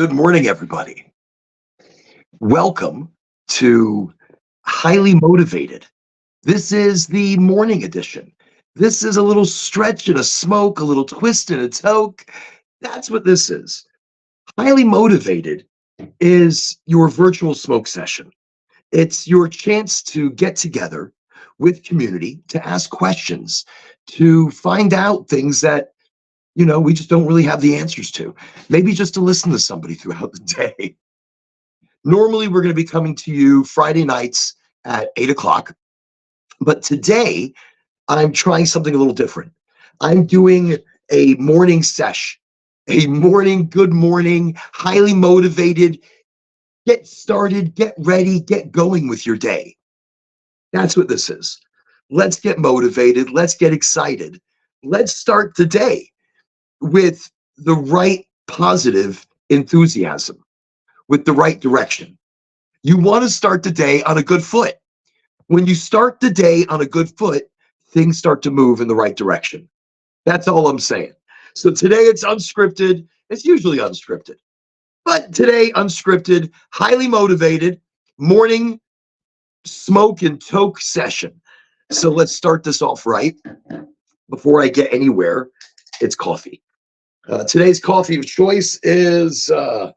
Good morning, everybody. Welcome to Highly Motivated. This is the morning edition. This is a little stretch and a smoke, a little twist and a toke. That's what this is. Highly Motivated is your virtual smoke session. It's your chance to get together with community, to ask questions, to find out things that we just don't really have the answers to. Maybe just to listen to somebody throughout the day. Normally, we're going to be coming to you Friday nights at 8 o'clock. But today, I'm trying something a little different. I'm doing a morning sesh, a morning, good morning, highly motivated, get started, get ready, get going with your day. That's what this is. Let's get motivated. Let's get excited. Let's start the day with the right positive enthusiasm, with the right direction. You want to start the day on a good foot. When you start the day on a good foot, things start to move in the right direction. That's all I'm saying. So today it's unscripted. It's usually unscripted. But today, unscripted, highly motivated, morning smoke and toke session. So let's start this off right. Before I get anywhere, it's coffee. Today's coffee of choice is, not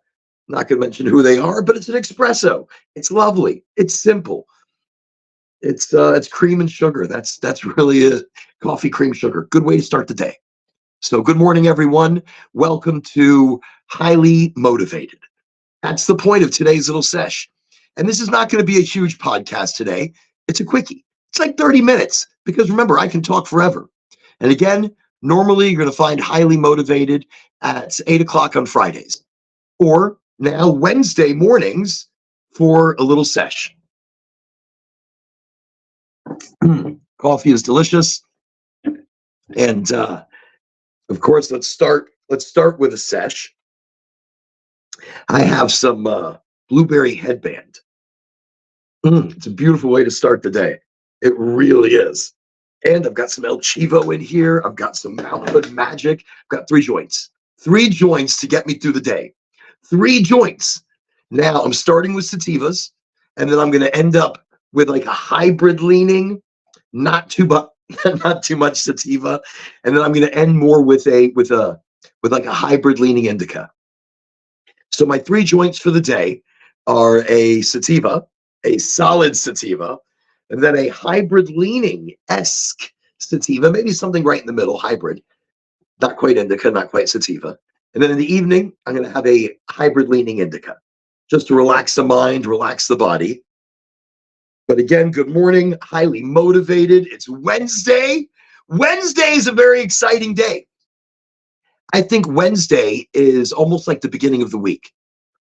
going to mention who they are, but it's an espresso. It's lovely. It's simple. It's cream and sugar. That's really it. Coffee, cream, sugar. Good way to start the day. So good morning, everyone. Welcome to Highly Motivated. That's the point of today's little sesh. And this is not going to be a huge podcast today. It's a quickie. It's like 30 minutes because remember, I can talk forever. And again, normally you're going to find Highly Motivated at 8 o'clock on Fridays, or now Wednesday mornings for a little sesh. Coffee is delicious. And of course, let's start with a sesh. I have some blueberry headband. It's a beautiful way to start the day. It really is. And I've got some El Chivo in here. I've got some Mount Hood Magic. I've got 3 joints. 3 joints to get me through the day. 3 joints. Now I'm starting with sativas, and then I'm going to end up with like a hybrid leaning, not too much sativa, and then I'm going to end more with like a hybrid leaning indica. So my 3 joints for the day are a sativa, a solid sativa, and then a hybrid leaning-esque sativa, maybe something right in the middle, hybrid, not quite indica, not quite sativa. And then in the evening, I'm going to have a hybrid leaning indica, just to relax the mind, relax the body. But again, good morning, highly motivated. It's Wednesday. Wednesday is a very exciting day. I think Wednesday is almost like the beginning of the week.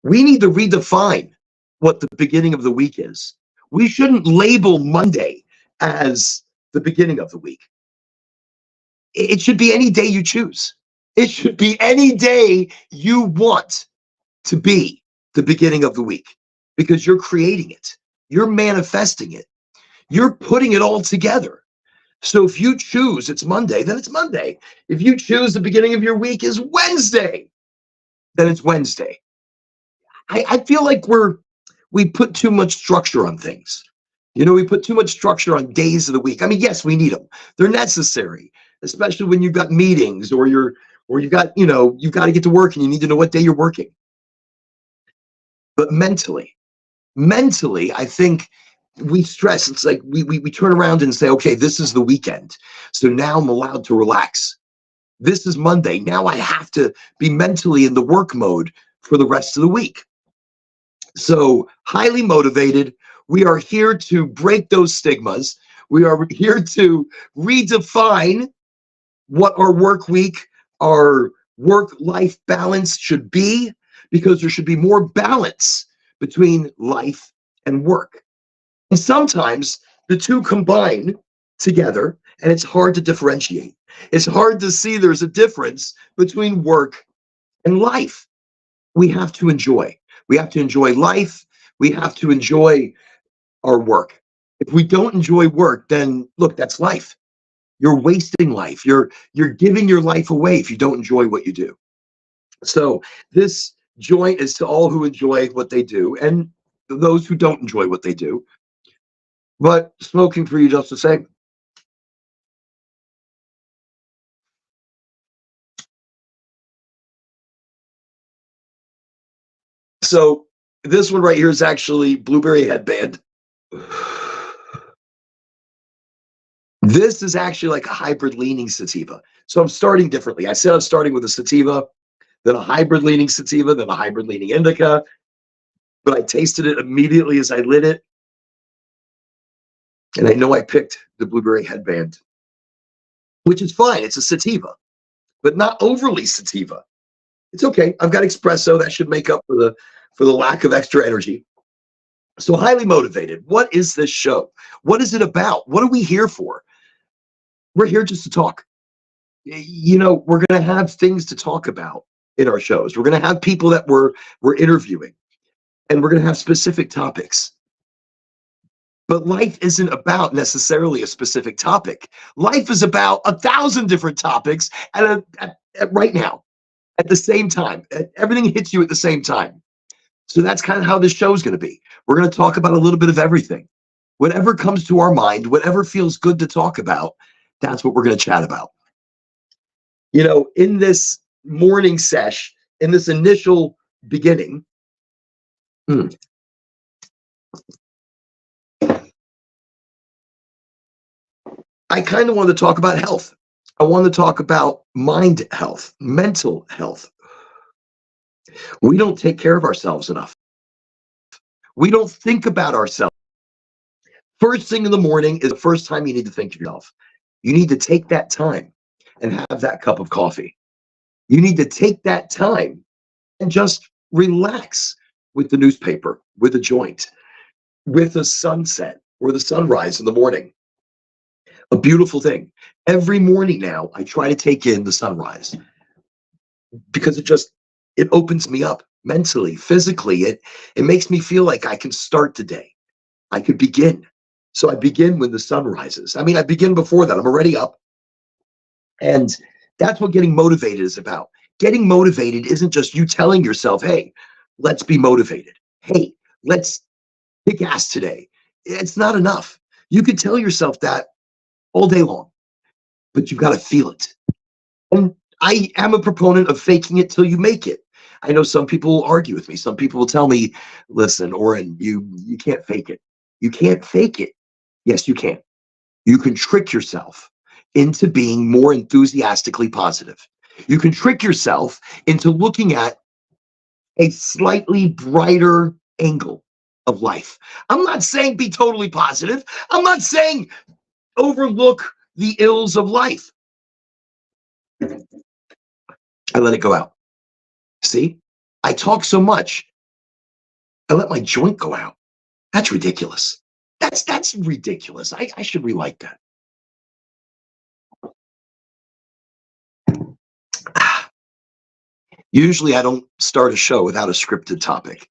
We need to redefine what the beginning of the week is. We shouldn't label Monday as the beginning of the week. It should be any day you choose. It should be any day you want to be the beginning of the week, because you're creating it. You're manifesting it. You're putting it all together. So if you choose it's Monday, then it's Monday. If you choose the beginning of your week is Wednesday, then it's Wednesday. I feel like we put too much structure on things. We put too much structure on days of the week. I mean, yes, we need them. They're necessary, especially when you've got meetings or you've got to get to work and you need to know what day you're working. But mentally, I think we stress. It's like we turn around and say, okay, this is the weekend. So now I'm allowed to relax. This is Monday. Now I have to be mentally in the work mode for the rest of the week. So highly motivated. We are here to break those stigmas. We are here to redefine what our work week, our work-life balance should be, because there should be more balance between life and work. And sometimes the two combine together, and it's hard to differentiate. It's hard to see there's a difference between work and life. We have to enjoy. We have to enjoy life. We have to enjoy our work. If we don't enjoy work, then look, that's life. You're wasting life. You're giving your life away if you don't enjoy what you do. So this Joint is to all who enjoy what they do and those who don't enjoy what they do. But smoking for you just the same. So this one right here is actually Blueberry Headband. This is actually like a hybrid leaning sativa. So I'm starting differently. I said I'm starting with a sativa, then a hybrid leaning sativa, then a hybrid leaning indica. But I tasted it immediately as I lit it. And I know I picked the Blueberry Headband, which is fine. It's a sativa, but not overly sativa. It's okay. I've got espresso that should make up for the lack of extra energy. So highly motivated. What is this show? What is it about? What are we here for? We're here just to talk. We're going to have things to talk about in our shows. We're going to have people that we're interviewing, and we're going to have specific topics. But life isn't about necessarily a specific topic. Life is about 1,000 different topics right now, at the same time. Everything hits you at the same time. So that's kind of how this show is going to be. We're going to talk about a little bit of everything. Whatever comes to our mind, whatever feels good to talk about, that's what we're going to chat about. In this morning sesh, in this initial beginning, I kind of wanted to talk about health. I want to talk about mind health, mental health. We don't take care of ourselves enough. We don't think about ourselves. First thing in the morning is the first time you need to think of yourself. You need to take that time and have that cup of coffee. You need to take that time and just relax with the newspaper, with a joint, with the sunset or the sunrise in the morning. A beautiful thing. Every morning now, I try to take in the sunrise because it opens me up mentally, physically. It makes me feel like I can start the day. I could begin. So I begin when the sun rises. I mean, I begin before that. I'm already up. And that's what getting motivated is about. Getting motivated isn't just you telling yourself, hey, let's be motivated. Hey, let's kick ass today. It's not enough. You could tell yourself that all day long, but you've got to feel it. And I am a proponent of faking it till you make it. I know some people will argue with me. Some people will tell me, listen, Oren, you can't fake it. You can't fake it. Yes, you can. You can trick yourself into being more enthusiastically positive. You can trick yourself into looking at a slightly brighter angle of life. I'm not saying be totally positive. I'm not saying overlook the ills of life. I let it go out. See, I talk so much. I let my joint go out. That's ridiculous. That's ridiculous. I should relight that. Usually I don't start a show without a scripted topic.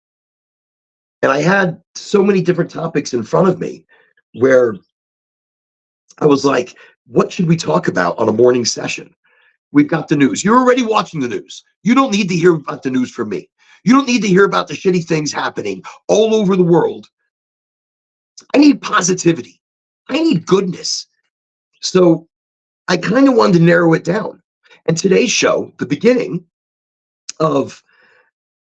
And I had so many different topics in front of me where I was like, what should we talk about on a morning session? We've got the news. You're already watching the news. You don't need to hear about the news from me. You don't need to hear about the shitty things happening all over the world. I need positivity. I need goodness. So I kind of wanted to narrow it down. And today's show, the beginning of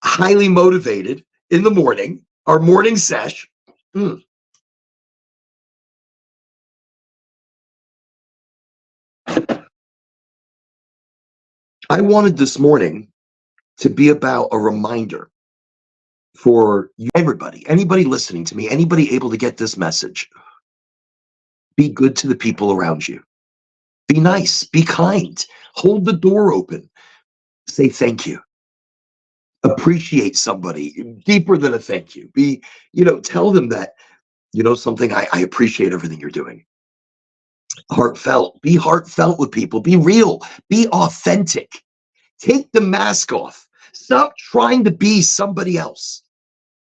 highly motivated in the morning, our morning sesh. I wanted this morning to be about a reminder for you, everybody, anybody listening to me, anybody able to get this message. Be good to the people around you. Be nice, be kind, hold the door open, say thank you. Appreciate somebody deeper than a thank you. Tell them that, something, I appreciate everything you're doing. Heartfelt, be heartfelt with people, be real, be authentic. Take the mask off. Stop trying to be somebody else.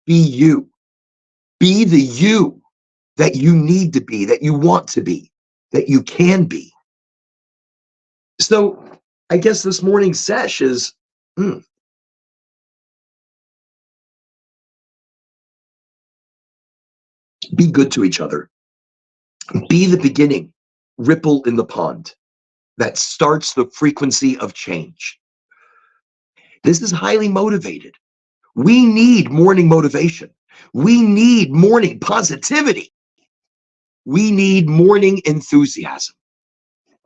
Be you. Be the you that you need to be, that you want to be, that you can be. So I guess this morning's sesh is Be good to each other. Be the beginning ripple in the pond that starts the frequency of change. This is highly motivated. We need morning motivation. We need morning positivity. We need morning enthusiasm.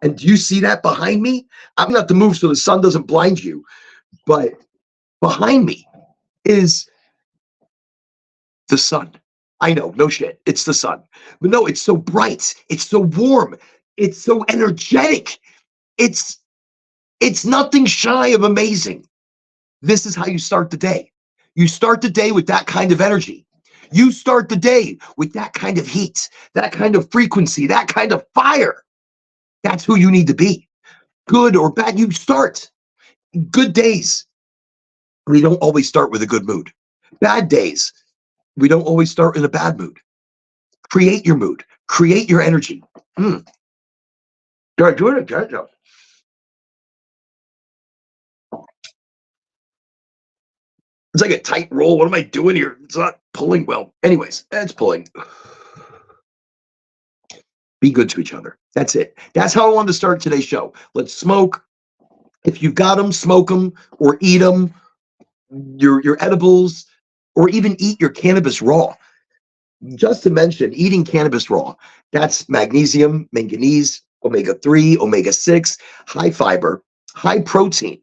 And do you see that behind me? I'm going to have to move so the sun doesn't blind you, but behind me is the sun. I know, no shit, it's the sun. But no, it's so bright, it's so warm, it's so energetic. It's nothing shy of amazing. This is how you start the day. You start the day with that kind of energy. You start the day with that kind of heat, that kind of frequency, that kind of fire. That's who you need to be. Good or bad, you start. Good days, we don't always start with a good mood. Bad days, we don't always start in a bad mood. Create your mood. Create your energy. Start doing it, guys. It's like a tight roll. What am I doing here? It's not pulling well. Anyways, it's pulling. Be good to each other. That's it. That's how I wanted to start today's show. Let's smoke. If you've got them, smoke them or eat them, your edibles, or even eat your cannabis raw. Just to mention, eating cannabis raw, that's magnesium, manganese, omega-3, omega-6, high fiber, high protein.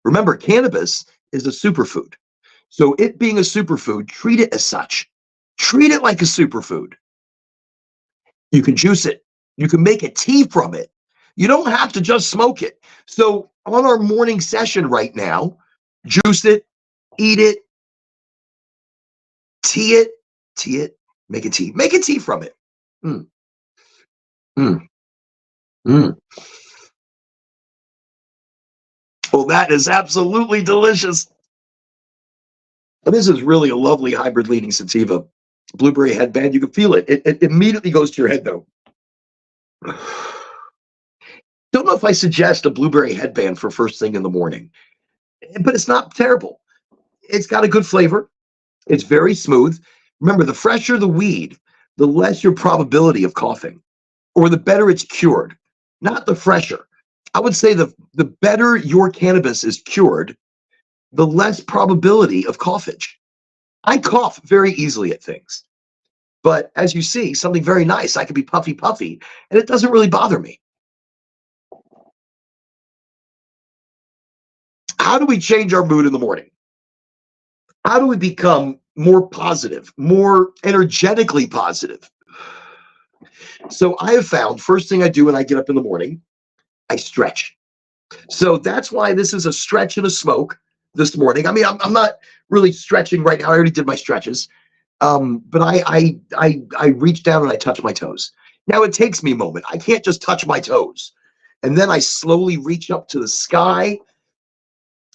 Remember, cannabis is a superfood. So it being a superfood, treat it as such. Treat it like a superfood. You can juice it. You can make a tea from it. You don't have to just smoke it. So on our morning session right now, juice it, eat it, tea it, make a tea. Make a tea from it. Mm. Mm. Mm. Well, that is absolutely delicious. This is really a lovely hybrid leaning sativa. Blueberry headband, you can feel it. It immediately goes to your head, though. Don't know if I suggest a blueberry headband for first thing in the morning, but it's not terrible. It's got a good flavor. It's very smooth. Remember, the fresher the weed, the less your probability of coughing, or the better it's cured, not the fresher. I would say the better your cannabis is cured, the less probability of coughage. I cough very easily at things. But as you see, something very nice, I can be puffy, and it doesn't really bother me. How do we change our mood in the morning? How do we become more positive, more energetically positive? So I have found, first thing I do when I get up in the morning, I stretch. So that's why this is a stretch and a smoke this morning. I mean, I'm not really stretching right now. I already did my stretches. But I reach down and I touch my toes. Now it takes me a moment. I can't just touch my toes. And then I slowly reach up to the sky.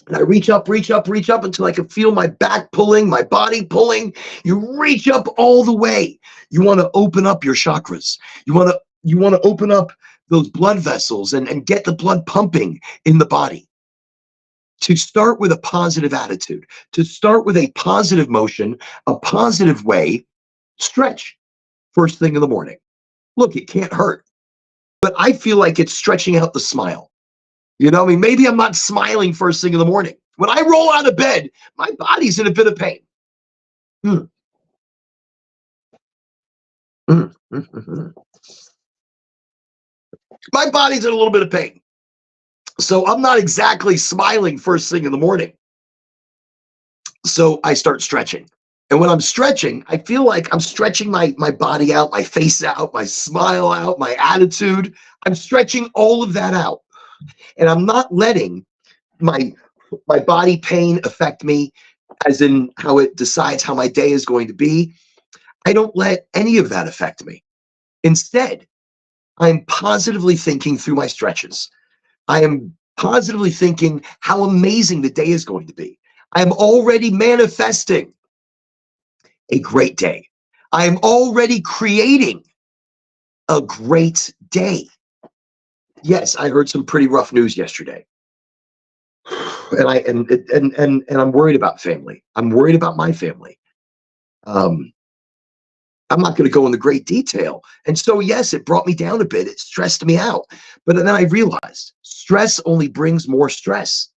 And I reach up until I can feel my back pulling, my body pulling. You reach up all the way. You want to open up your chakras. You want to open up those blood vessels and get the blood pumping in the body. To start with a positive attitude, to start with a positive motion, a positive way, stretch first thing in the morning. Look, it can't hurt, but I feel like it's stretching out the smile. You know, I mean, maybe I'm not smiling first thing in the morning. When I roll out of bed, my body's in a bit of pain. Mm. Mm. Mm-hmm. My body's in a little bit of pain. So I'm not exactly smiling first thing in the morning. So I start stretching. And when I'm stretching, I feel like I'm stretching my body out, my face out, my smile out, my attitude. I'm stretching all of that out. And I'm not letting my body pain affect me, as in how it decides how my day is going to be. I don't let any of that affect me. Instead, I'm positively thinking through my stretches. I am positively thinking how amazing the day is going to be. I am already manifesting a great day. I am already creating a great day. Yes, I heard some pretty rough news yesterday. And I'm worried about family. I'm worried about my family. I'm not going to go into great detail. And so, yes, it brought me down a bit. It stressed me out. But then I realized stress only brings more stress.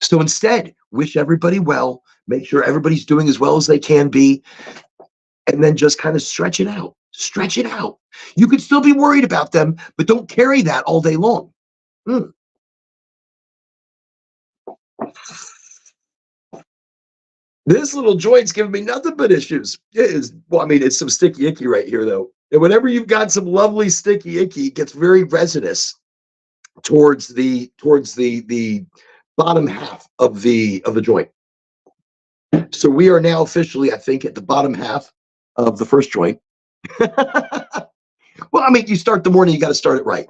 So instead, wish everybody well, make sure everybody's doing as well as they can be, and then just kind of stretch it out. Stretch it out. You could still be worried about them, but don't carry that all day long. Mm. This little joint's giving me nothing but issues. It is, well, I mean, it's some sticky icky right here, though. And whenever you've got some lovely sticky icky, it gets very resinous towards the bottom half of the joint. So we are now officially, I think, at the bottom half of the first joint. Well, I mean, you start the morning, you got to start it right.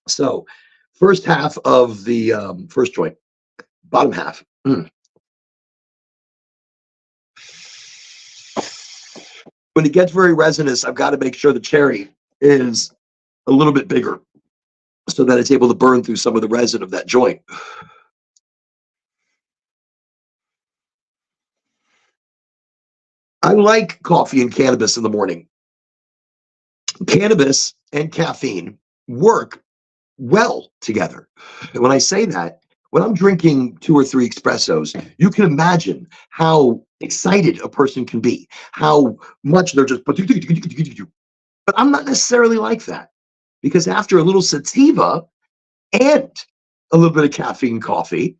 So, first half of the first joint, bottom half. Mm. When it gets very resinous, I've got to make sure the cherry is a little bit bigger so that it's able to burn through some of the resin of that joint. I like coffee and cannabis in the morning. Cannabis and caffeine work well together. And when I say that, when I'm drinking 2 or 3 espressos, you can imagine how excited a person can be, how much they're just, but I'm not necessarily like that, because after a little sativa and a little bit of caffeine coffee,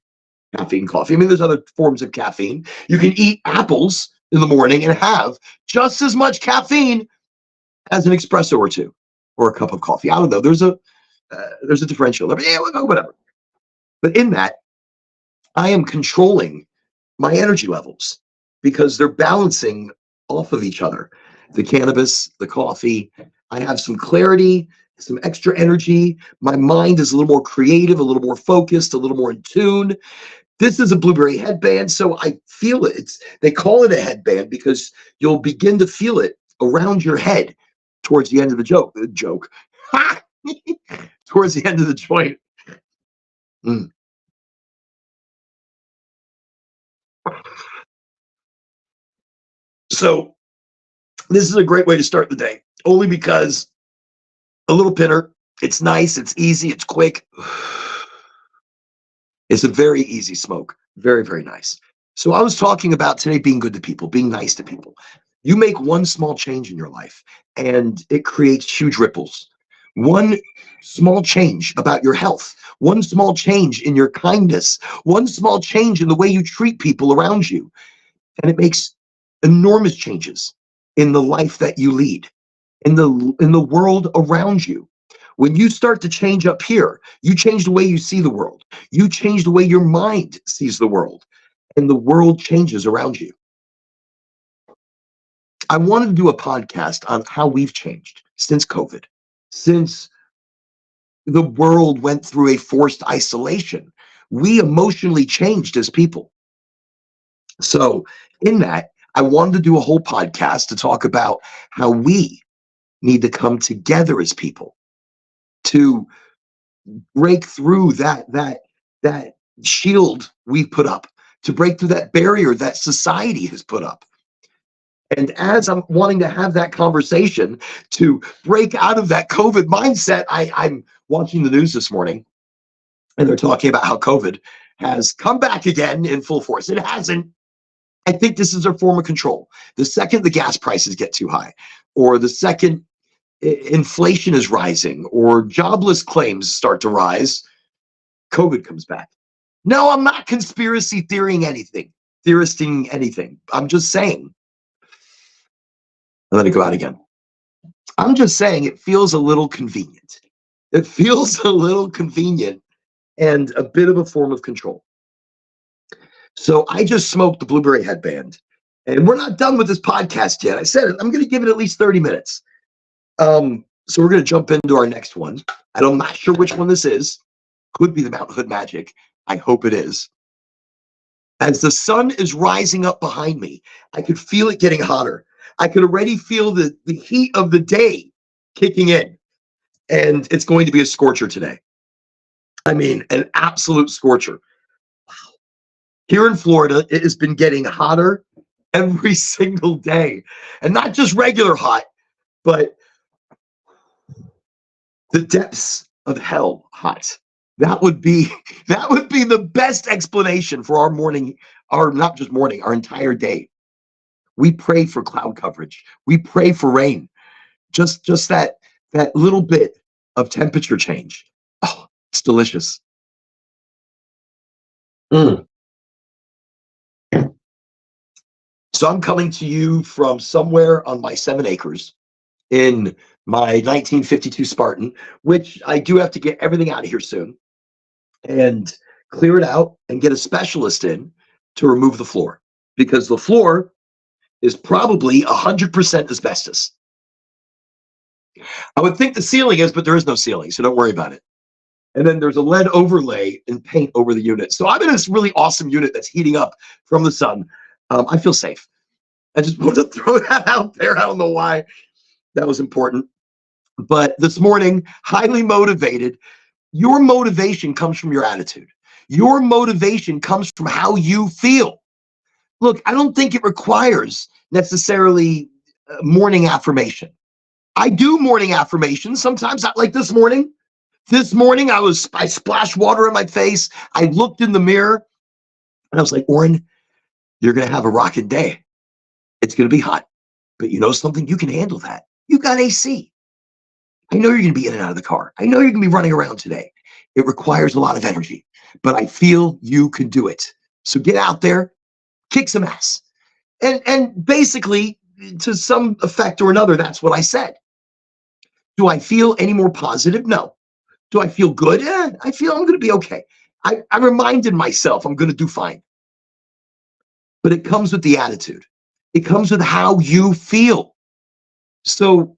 I mean, there's other forms of caffeine. You can eat apples in the morning and have just as much caffeine as an espresso or two, or a cup of coffee. I don't know. There's a differential. Yeah, whatever. But in that, I am controlling my energy levels because they're balancing off of each other. The cannabis, the coffee, I have some clarity, some extra energy. My mind is a little more creative, a little more focused, a little more in tune. This is a blueberry headband, so I feel it. They call it a headband because you'll begin to feel it around your head towards the end of the joke. Towards the end of the joint. Mm. So this is a great way to start the day, only because a little pinner, it's nice, it's easy, it's quick. It's a very easy smoke. Very, very nice. So I was talking about today being good to people, being nice to people. You make one small change in your life and it creates huge ripples. One small change about your health, one small change in your kindness, one small change in the way you treat people around you. And it makes enormous changes in the life that you lead, in the world around you. When you start to change up here, you change the way you see the world. You change the way your mind sees the world, and the world changes around you. I wanted to do a podcast on how we've changed since COVID, since the world went through a forced isolation. We emotionally changed as people. So, in that, I wanted to do a whole podcast to talk about how we need to come together as people to break through that shield we've put up, to break through that barrier that society has put up. And as I'm wanting to have that conversation to break out of that COVID mindset, I'm watching the news this morning, and they're talking about how COVID has come back again in full force. It hasn't. I think this is a form of control. The second the gas prices get too high, or the second inflation is rising, or jobless claims start to rise, COVID comes back. No, I'm not conspiracy theorying anything. I'm just saying. And let it go out again. I'm just saying it feels a little convenient. It feels a little convenient and a bit of a form of control. So I just smoked the blueberry headband, and we're not done with this podcast yet. I said it, I'm going to give it at least 30 minutes. So we're going to jump into our next one. I'm not sure which one this is. Could be the Mount Hood Magic. I hope it is. As the sun is rising up behind me, I could feel it getting hotter. I could already feel the heat of the day kicking in. And it's going to be a scorcher today. I mean, an absolute scorcher. Here in Florida, it has been getting hotter every single day. And not just regular hot, but the depths of hell hot. That would be that would be the best explanation for our morning, our not just morning, our entire day. We pray for cloud coverage. We pray for rain. Just that little bit of temperature change. Oh, it's delicious. Mm. So I'm coming to you from somewhere on my 7 acres in my 1952 Spartan, which I do have to get everything out of here soon and clear it out and get a specialist in to remove the floor because the floor is probably 100% asbestos. I would think the ceiling is, but there is no ceiling, so don't worry about it. And then there's a lead overlay and paint over the unit. So I'm in this really awesome unit that's heating up from the sun. I feel safe. I just want to throw that out there. I don't know why that was important. But this morning, highly motivated. Your motivation comes from your attitude. Your motivation comes from how you feel. Look, I don't think it requires necessarily morning affirmation. I do morning affirmations sometimes, like this morning. This morning, I splashed water in my face. I looked in the mirror and I was like, Oren, you're going to have a rocking day. It's going to be hot, but you know something? You can handle that. You got AC. I know you're going to be in and out of the car. I know you're going to be running around today. It requires a lot of energy, but I feel you can do it. So get out there, kick some ass. And basically, to some effect or another, that's what I said. Do I feel any more positive? No. Do I feel good? I feel I'm going to be okay. I reminded myself I'm going to do fine. But it comes with the attitude. It comes with how you feel. So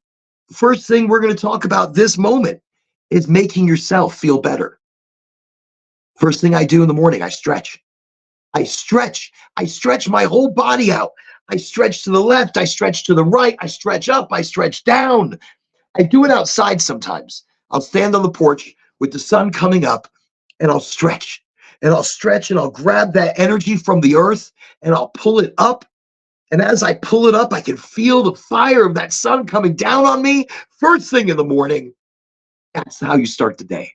first thing we're going to talk about this moment is making yourself feel better. First thing I do in the morning, I stretch. I stretch. I stretch my whole body out. I stretch to the left. I stretch to the right. I stretch up. I stretch down. I do it outside sometimes. I'll stand on the porch with the sun coming up and I'll stretch. And I'll stretch and I'll grab that energy from the earth and I'll pull it up. And as I pull it up, I can feel the fire of that sun coming down on me first thing in the morning. That's how you start the day.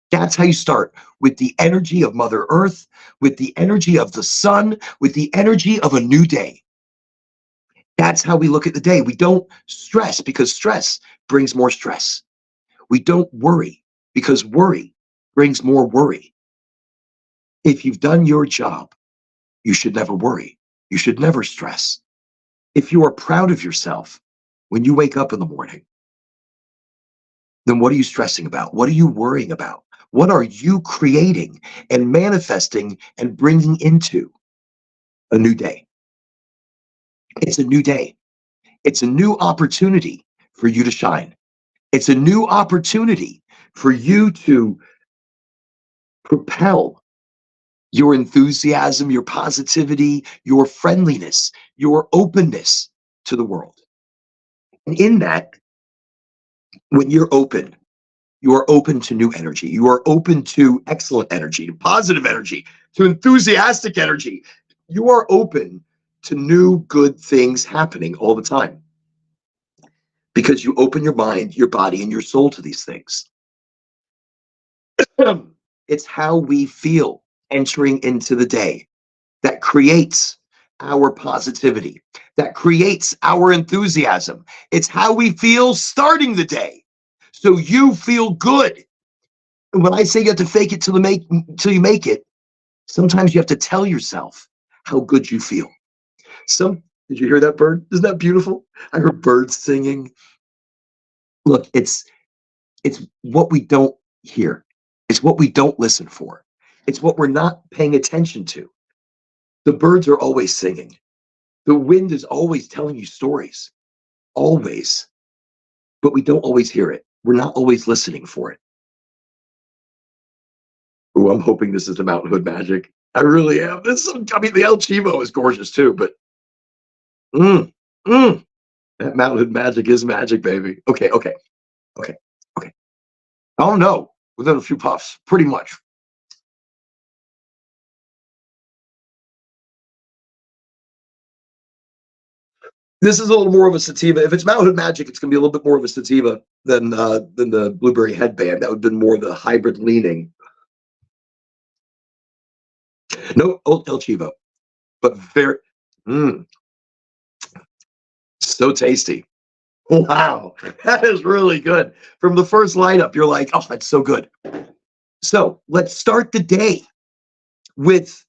That's how you start, with the energy of Mother Earth, with the energy of the sun, with the energy of a new day. That's how we look at the day. We don't stress because stress brings more stress. We don't worry because worry brings more worry. If you've done your job, you should never worry. You should never stress. If you are proud of yourself when you wake up in the morning, then what are you stressing about? What are you worrying about? What are you creating and manifesting and bringing into a new day? It's a new day. It's a new opportunity for you to shine. It's a new opportunity for you to propel your enthusiasm, your positivity, your friendliness, your openness to the world. And in that, when you are open to new energy. You are open to excellent energy, to positive energy, to enthusiastic energy. You are open to new good things happening all the time because you open your mind, your body, and your soul to these things. It's how we feel entering into the day that creates our positivity, that creates our enthusiasm. It's how we feel starting the day. So you feel good. And when I say you have to fake it till you make it, sometimes you have to tell yourself how good you feel. Did you hear that bird? Isn't that beautiful? I heard birds singing. Look, it's what we don't hear. It's what we don't listen for. It's what we're not paying attention to. The birds are always singing. The wind is always telling you stories. Always. But we don't always hear it. We're not always listening for it. Oh, I'm hoping this is the Mountain Hood magic. I really am. I mean, the El Chivo is gorgeous too, but mm, mm, that Mountain Hood magic is magic, baby. Okay, okay, okay, okay. Oh no, within a few puffs, pretty much. This is a little more of a sativa. If it's Mount Hood Magic, it's going to be a little bit more of a sativa than the Blueberry Headband. That would have been more the hybrid leaning. No, El Chivo, but very, so tasty. Wow, that is really good. From the first lineup, you're like, oh, that's so good. So let's start the day with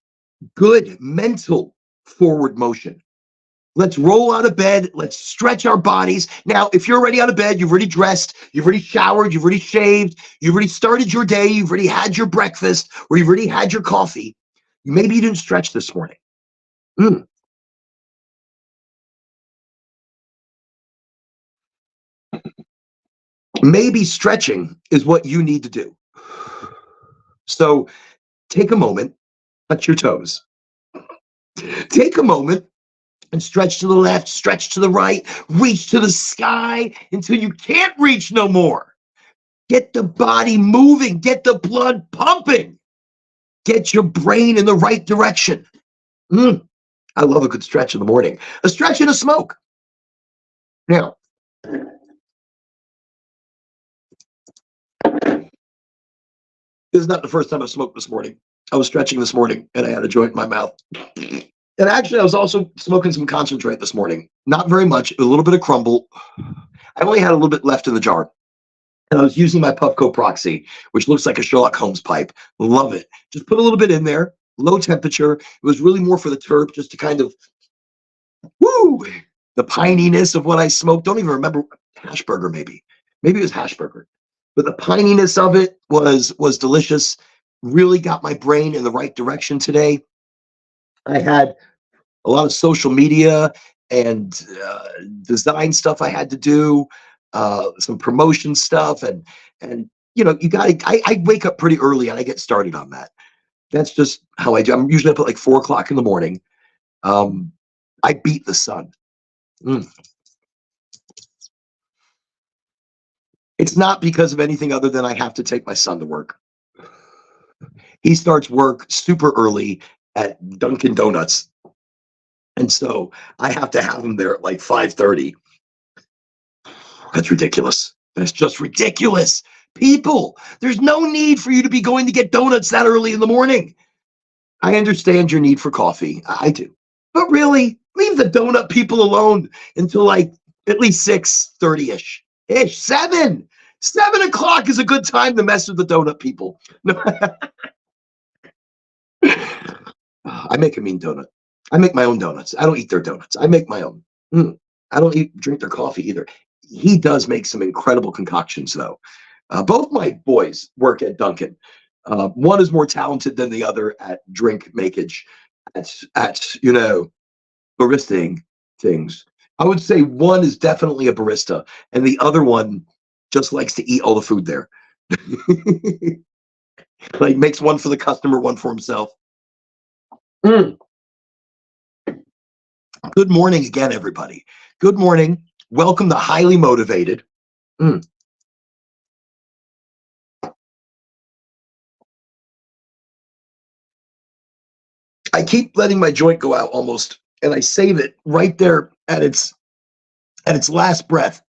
good mental forward motion. Let's roll out of bed. Let's stretch our bodies. Now, if you're already out of bed, you've already dressed, you've already showered, you've already shaved, you've already started your day, you've already had your breakfast, or you've already had your coffee. Maybe you didn't stretch this morning. Maybe stretching is what you need to do. So take a moment, touch your toes. Take a moment and stretch to the left, stretch to the right, reach to the sky until you can't reach no more. Get the body moving, get the blood pumping, get your brain in the right direction. I love a good stretch in the morning. A stretch and a smoke. Now, this is not the first time I've smoked this morning. I was stretching this morning and I had a joint in my mouth. And actually, I was also smoking some concentrate this morning. Not very much, a little bit of crumble. I only had a little bit left in the jar. And I was using my Puffco Proxy, which looks like a Sherlock Holmes pipe. Love it. Just put a little bit in there, low temperature. It was really more for the terp, just to kind of, the pininess of what I smoked. Don't even remember. Hashburger, maybe. Maybe it was Hashburger. But the pininess of it was delicious. Really got my brain in the right direction today. I had a lot of social media and design stuff I had to do, some promotion stuff, and you got to. I wake up pretty early and I get started on that. That's just how I do. I'm usually up at like 4 o'clock in the morning. I beat the sun. It's not because of anything other than I have to take my son to work. He starts work super early at Dunkin' Donuts. And so I have to have him there at like 5:30. That's ridiculous. That's just ridiculous. People, there's no need for you to be going to get donuts that early in the morning. I understand your need for coffee. I do. But really, leave the donut people alone until like at least 6:30-ish. 7. 7 o'clock is a good time to mess with the donut people. I make a mean donut. I make my own donuts. I don't eat their donuts. I make my own. I don't drink their coffee either. He does make some incredible concoctions, though. Both my boys work at Dunkin'. One is more talented than the other at drink makeage, at baristing things. I would say one is definitely a barista, and the other one just likes to eat all the food there. Like makes one for the customer, one for himself. Good morning again, everybody. Good morning. Welcome to Highly Motivated. I keep letting my joint go out almost, and I save it right there at its last breath.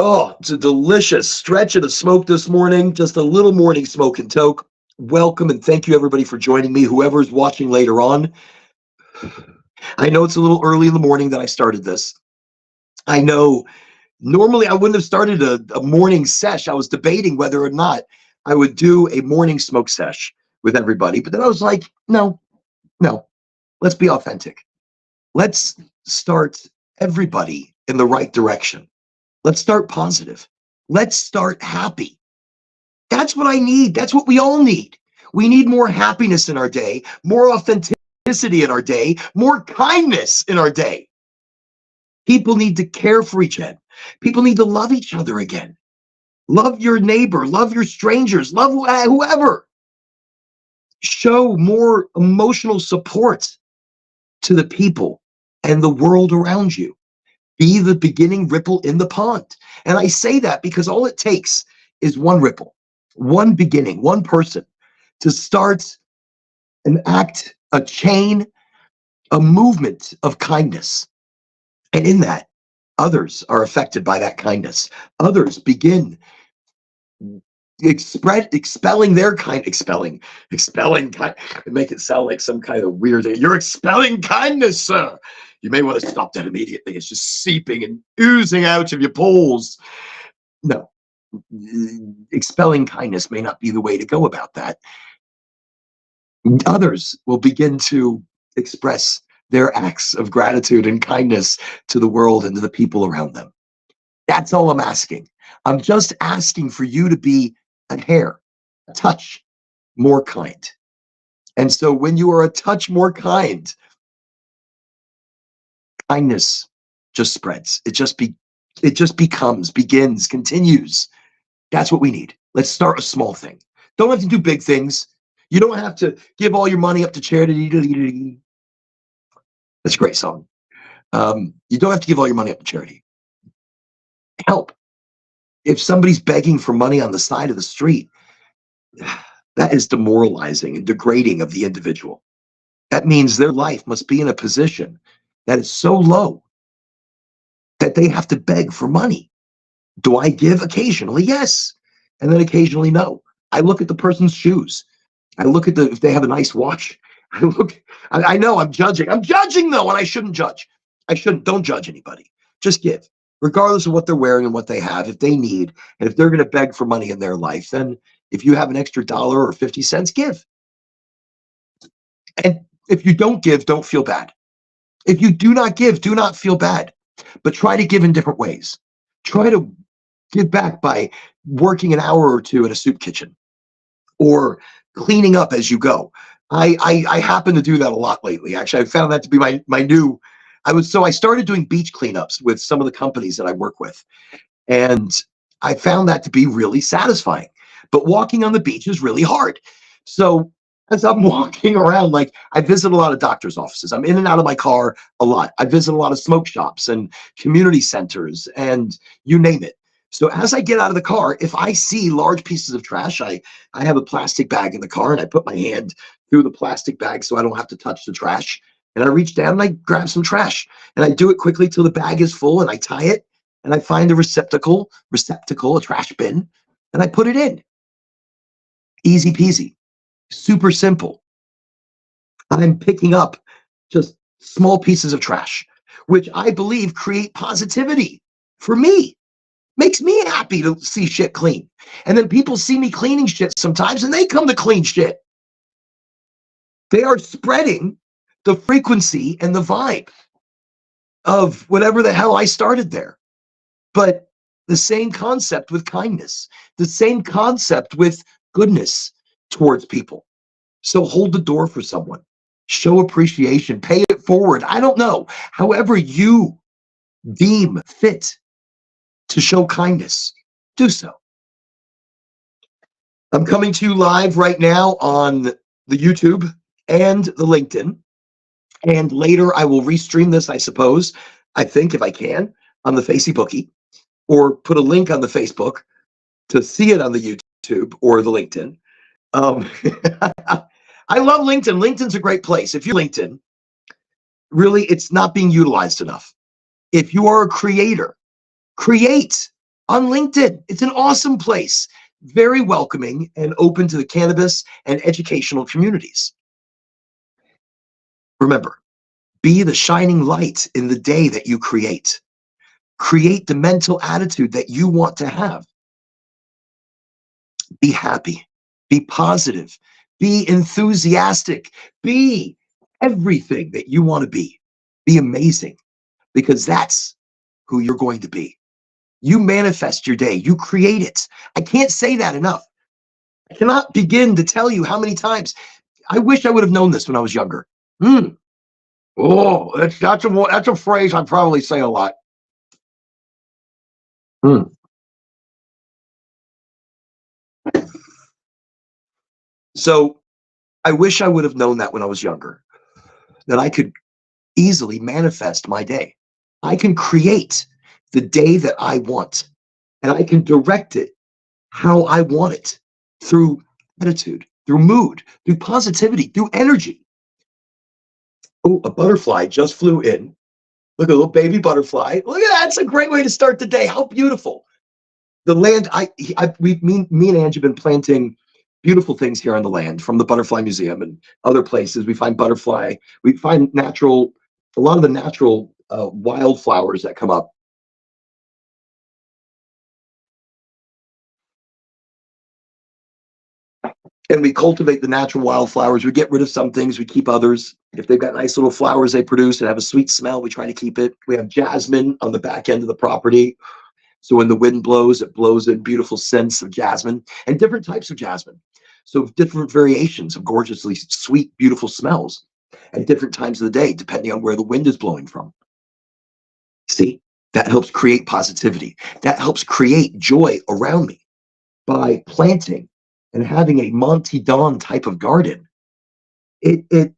Oh, it's a delicious stretch and a smoke this morning. Just a little morning smoke and toke. Welcome and thank you everybody for joining me. Whoever's watching later on. I know it's a little early in the morning that I started this. I know normally I wouldn't have started a morning sesh. I was debating whether or not I would do a morning smoke sesh with everybody. But then I was like, no, let's be authentic. Let's start everybody in the right direction. Let's start positive. Let's start happy. That's what I need. That's what we all need. We need more happiness in our day, more authenticity in our day, more kindness in our day. People need to care for each other. People need to love each other again. Love your neighbor, love your strangers, love whoever. Show more emotional support to the people and the world around you. Be the beginning ripple in the pond. And I say that because all it takes is one ripple. one beginning, one person to start an act, a chain, a movement of kindness. And in that, others are affected by that kindness. Others begin expelling their kind, expelling kind, make it sound like some kind of weird thing. You're expelling kindness, sir. You may want to stop that immediately. It's just seeping and oozing out of your pores. No, expelling kindness may not be the way to go about that. Others will begin to express their acts of gratitude and kindness to the world and to the people around them. That's all I'm asking. I'm just asking for you to be a hair, a touch more kind. And so when you are a touch more kind, kindness just spreads. It just begins, continues. That's what we need. Let's start a small thing. Don't have to do big things. You don't have to give all your money up to charity. That's a great song. You don't have to give all your money up to charity. Help. If somebody's begging for money on the side of the street, that is demoralizing and degrading of the individual. That means their life must be in a position that is so low that they have to beg for money. Do I give occasionally? Yes. And then occasionally, no. I look at the person's shoes. I look at if they have a nice watch. I know I'm judging. I'm judging though, and I shouldn't judge. Don't judge anybody. Just give. Regardless of what they're wearing and what they have, if they need, and if they're going to beg for money in their life, then if you have an extra $1 or 50 cents, give. And if you don't give, don't feel bad. If you do not give, do not feel bad. But try to give in different ways. Try to give back by working an hour or two in a soup kitchen or cleaning up as you go. I happen to do that a lot lately. Actually, I found that to be my new. I started doing beach cleanups with some of the companies that I work with, and I found that to be really satisfying. But walking on the beach is really hard. So as I'm walking around, like I visit a lot of doctors' offices. I'm in and out of my car a lot. I visit a lot of smoke shops and community centers and you name it. So as I get out of the car, if I see large pieces of trash, I have a plastic bag in the car and I put my hand through the plastic bag so I don't have to touch the trash. And I reach down and I grab some trash and I do it quickly till the bag is full and I tie it and I find a receptacle, a trash bin, and I put it in. Easy peasy, super simple. I'm picking up just small pieces of trash, which I believe create positivity for me. Makes me happy to see shit clean. And then people see me cleaning shit sometimes and they come to clean shit. They are spreading the frequency and the vibe of whatever the hell I started there. But the same concept with kindness, the same concept with goodness towards people. So hold the door for someone, show appreciation, pay it forward. I don't know, however you deem fit to show kindness, do so. I'm coming to you live right now on the YouTube and the LinkedIn. And later I will restream this, I suppose, I think if I can, on the Facebookie, or put a link on the Facebook to see it on the YouTube or the LinkedIn. I love LinkedIn. LinkedIn's a great place. If you're LinkedIn, really, it's not being utilized enough. If you are a creator, create on LinkedIn. It's an awesome place. Very welcoming and open to the cannabis and educational communities. Remember, be the shining light in the day that you create. Create the mental attitude that you want to have. Be happy. Be positive. Be enthusiastic. Be everything that you want to be. Be amazing, because that's who you're going to be. You manifest your day. You create it. I can't say that enough. I cannot begin to tell you how many times. I wish I would have known this when I was younger. Oh, that's a phrase I probably say a lot. So I wish I would have known that when I was younger, that I could easily manifest my day. I can create the day that I want, and I can direct it how I want it. through attitude, through mood, through positivity, through energy. Oh, a butterfly just flew in. Look, a little baby butterfly. Look at that. It's a great way to start the day. How beautiful. The land, me and Angie have been planting beautiful things here on the land from the Butterfly Museum and other places. We find butterfly, we find natural, a lot of the natural wildflowers that come up. And we cultivate the natural wildflowers. We get rid of some things, we keep others. If they've got nice little flowers they produce and have a sweet smell, we try to keep it. We have jasmine on the back end of the property. So when the wind blows, it blows in beautiful scents of jasmine and different types of jasmine. So different variations of gorgeously sweet, beautiful smells at different times of the day, depending on where the wind is blowing from. See, that helps create positivity. That helps create joy around me by planting and having a Monty Don type of garden. It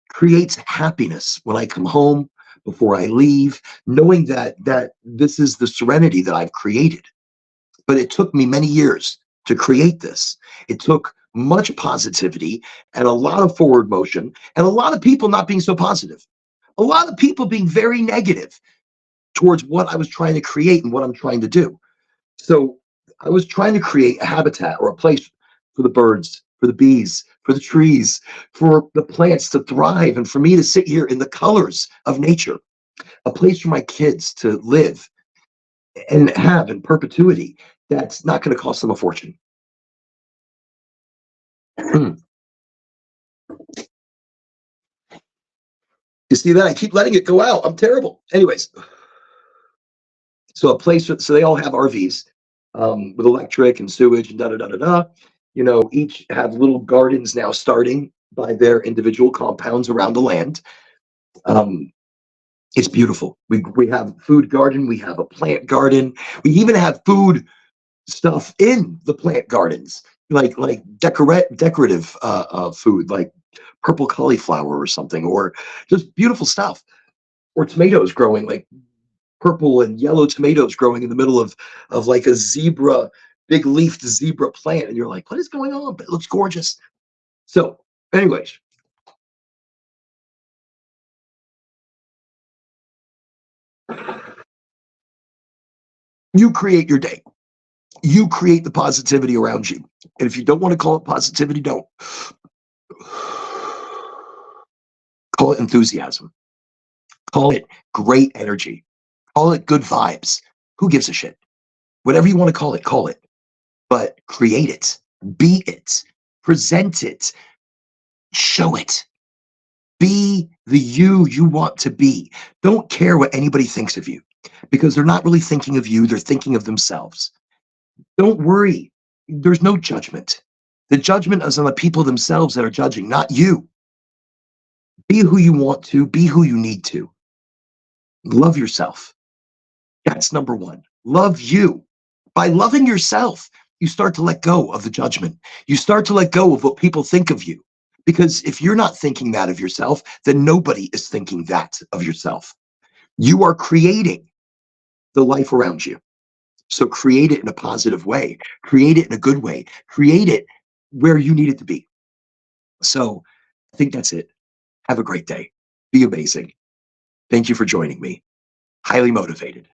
creates happiness when I come home, before I leave, knowing that this is the serenity that I've created. But it took me many years to create this. It took much positivity and a lot of forward motion and a lot of people not being so positive. A lot of people being very negative towards what I was trying to create and what I'm trying to do. So I was trying to create a habitat or a place for the birds, for the bees, for the trees, for the plants to thrive, and for me to sit here in the colors of nature, a place for my kids to live and have in perpetuity that's not going to cost them a fortune. You see that? I keep letting it go out. I'm terrible. Anyways, so a place, so they all have RVs with electric and sewage and da da da da da. You know, each have little gardens now starting by their individual compounds around the land. Um, it's beautiful. We have food garden, we have a plant garden, we even have food stuff in the plant gardens, like decorative food, like purple cauliflower or something, or just beautiful stuff, or tomatoes growing, like purple and yellow tomatoes growing in the middle of like a zebra, big leafed zebra plant, and you're like, what is going on? But it looks gorgeous. So, anyways, you create your day. You create the positivity around you. And if you don't want to call it positivity, don't. Call it enthusiasm. Call it great energy. Call it good vibes. Who gives a shit? Whatever you want to call it. But create it, be it, present it, show it. Be the you want to be. Don't care what anybody thinks of you because they're not really thinking of you, they're thinking of themselves. Don't worry. There's no judgment. The judgment is on the people themselves that are judging, not you. Be who you want to, be who you need to. Love yourself. That's number one. Love you. By loving yourself, you start to let go of the judgment. You start to let go of what people think of you. Because if you're not thinking that of yourself, then nobody is thinking that of yourself. You are creating the life around you. So create it in a positive way, create it in a good way, create it where you need it to be. So I think that's it. Have a great day. Be amazing. Thank you for joining me. Highly motivated.